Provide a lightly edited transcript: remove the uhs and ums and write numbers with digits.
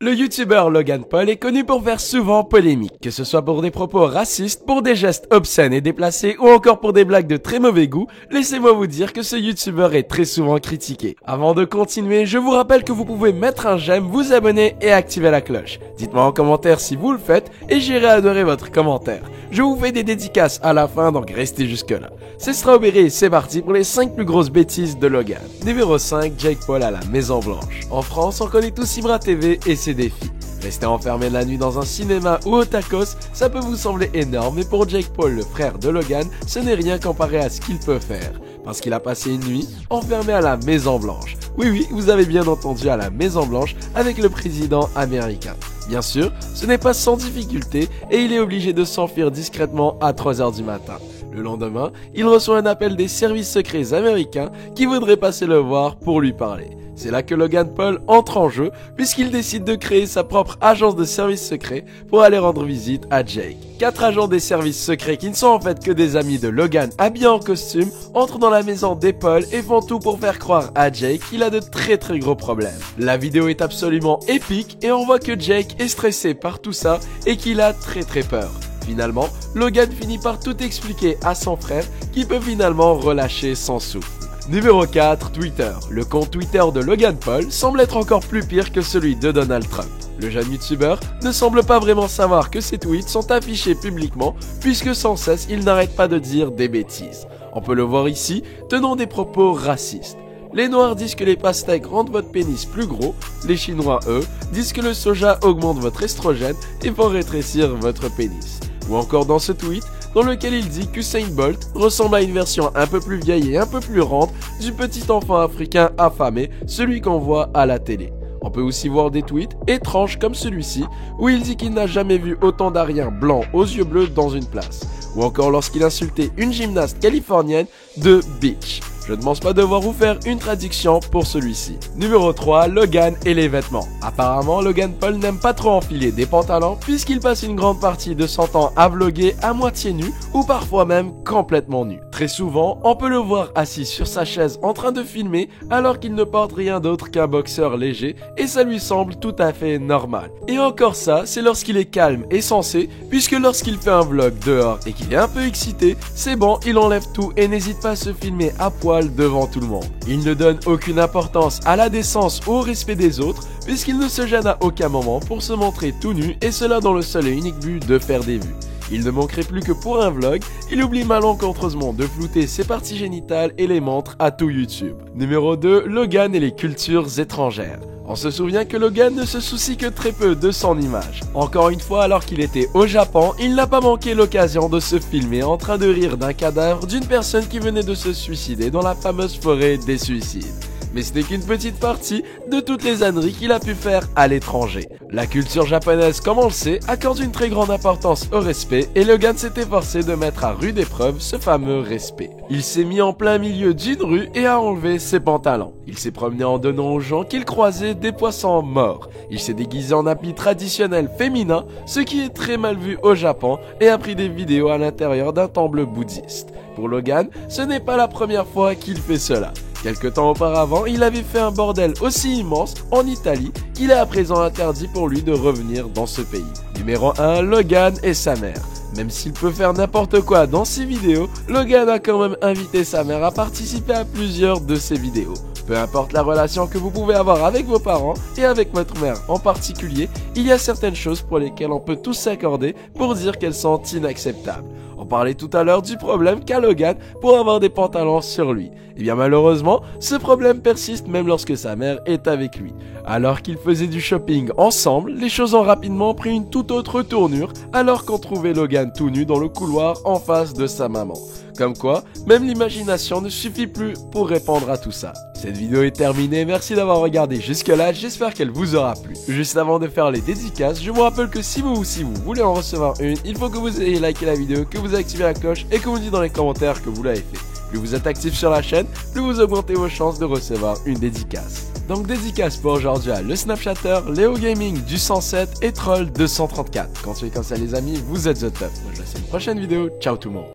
Le youtubeur Logan Paul est connu pour faire souvent polémique, que ce soit pour des propos racistes, pour des gestes obscènes et déplacés ou encore pour des blagues de très mauvais goût. Laissez-moi vous dire que ce youtubeur est très souvent critiqué. Avant de continuer, je vous rappelle que vous pouvez mettre un j'aime, vous abonner et activer la cloche. Dites-moi en commentaire si vous le faites et j'irai adorer votre commentaire. Je vous fais des dédicaces à la fin, donc restez jusque là. C'est Strawberry et c'est parti pour les 5 plus grosses bêtises de Logan. Numéro 5, Jake Paul à la Maison Blanche. En France, on connaît tous Ibra TV et ses défis. Rester enfermé la nuit dans un cinéma ou au tacos, ça peut vous sembler énorme, mais pour Jake Paul, le frère de Logan, ce n'est rien comparé à ce qu'il peut faire. Parce qu'il a passé une nuit enfermé à la Maison Blanche. Oui, vous avez bien entendu, à la Maison Blanche avec le président américain. Bien sûr, ce n'est pas sans difficulté et il est obligé de s'enfuir discrètement à 3h du matin. Le lendemain, il reçoit un appel des services secrets américains qui voudraient passer le voir pour lui parler. C'est là que Logan Paul entre en jeu puisqu'il décide de créer sa propre agence de services secrets pour aller rendre visite à Jake. 4 agents des services secrets qui ne sont en fait que des amis de Logan habillés en costume entrent dans la maison des Paul et font tout pour faire croire à Jake qu'il a de très gros problèmes. La vidéo est absolument épique et on voit que Jake est stressé par tout ça et qu'il a très peur. Finalement, Logan finit par tout expliquer à son frère qui peut finalement relâcher son souffle. Numéro 4, Twitter. Le compte Twitter de Logan Paul semble être encore plus pire que celui de Donald Trump. Le jeune youtubeur ne semble pas vraiment savoir que ses tweets sont affichés publiquement puisque sans cesse il n'arrête pas de dire des bêtises. On peut le voir ici, tenant des propos racistes. Les noirs disent que les pastèques rendent votre pénis plus gros, les chinois eux disent que le soja augmente votre estrogène et font rétrécir votre pénis. Ou encore dans ce tweet, dans lequel il dit qu'Usain Bolt ressemble à une version un peu plus vieille et un peu plus rente du petit enfant africain affamé, celui qu'on voit à la télé. On peut aussi voir des tweets étranges comme celui-ci, où il dit qu'il n'a jamais vu autant d'Ariens blancs aux yeux bleus dans une place. Ou encore lorsqu'il insultait une gymnaste californienne de bitch. Je ne pense pas devoir vous faire une traduction pour celui-ci. Numéro 3, Logan et les vêtements. Apparemment, Logan Paul n'aime pas trop enfiler des pantalons puisqu'il passe une grande partie de son temps à vlogger à moitié nu ou parfois même complètement nu. Très souvent, on peut le voir assis sur sa chaise en train de filmer alors qu'il ne porte rien d'autre qu'un boxeur léger et ça lui semble tout à fait normal. Et encore ça, c'est lorsqu'il est calme et sensé puisque lorsqu'il fait un vlog dehors et qu'il est un peu excité, c'est bon, il enlève tout et n'hésite pas à se filmer à poil devant tout le monde. Il ne donne aucune importance à la décence ou au respect des autres puisqu'il ne se gêne à aucun moment pour se montrer tout nu et cela dans le seul et unique but de faire des vues. Il ne manquerait plus que pour un vlog, il oublie malencontreusement de flouter ses parties génitales et les montre à tout YouTube. Numéro 2, Logan et les cultures étrangères. On se souvient que Logan ne se soucie que très peu de son image. Encore une fois, alors qu'il était au Japon, il n'a pas manqué l'occasion de se filmer en train de rire d'un cadavre d'une personne qui venait de se suicider dans la fameuse forêt des suicides. Mais ce n'est qu'une petite partie de toutes les âneries qu'il a pu faire à l'étranger. La culture japonaise, comme on le sait, accorde une très grande importance au respect et Logan s'est efforcé de mettre à rude épreuve ce fameux respect. Il s'est mis en plein milieu d'une rue et a enlevé ses pantalons. Il s'est promené en donnant aux gens qu'il croisait des poissons morts. Il s'est déguisé en habit traditionnel féminin, ce qui est très mal vu au Japon, et a pris des vidéos à l'intérieur d'un temple bouddhiste. Pour Logan, ce n'est pas la première fois qu'il fait cela. Quelque temps auparavant, il avait fait un bordel aussi immense en Italie qu'il est à présent interdit pour lui de revenir dans ce pays. Numéro 1, Logan et sa mère. Même s'il peut faire n'importe quoi dans ses vidéos, Logan a quand même invité sa mère à participer à plusieurs de ses vidéos. Peu importe la relation que vous pouvez avoir avec vos parents et avec votre mère en particulier, il y a certaines choses pour lesquelles on peut tous s'accorder pour dire qu'elles sont inacceptables. On parlait tout à l'heure du problème qu'a Logan pour avoir des pantalons sur lui. Et bien malheureusement, ce problème persiste même lorsque sa mère est avec lui. Alors qu'ils faisaient du shopping ensemble, les choses ont rapidement pris une toute autre tournure alors qu'on trouvait Logan tout nu dans le couloir en face de sa maman. Comme quoi, même l'imagination ne suffit plus pour répondre à tout ça. Cette vidéo est terminée, merci d'avoir regardé jusque là, j'espère qu'elle vous aura plu. Juste avant de faire les dédicaces, je vous rappelle que si vous voulez en recevoir une, il faut que vous ayez liké la vidéo, que vous activez la cloche et que vous dites dans les commentaires que vous l'avez fait. Plus vous êtes actif sur la chaîne, plus vous augmentez vos chances de recevoir une dédicace. Donc dédicace pour aujourd'hui à le Snapchatter, Léo Gaming du 107 et Troll 234. Quand c'est comme ça les amis, vous êtes the top. Moi je vous laisse à une prochaine vidéo, ciao tout le monde.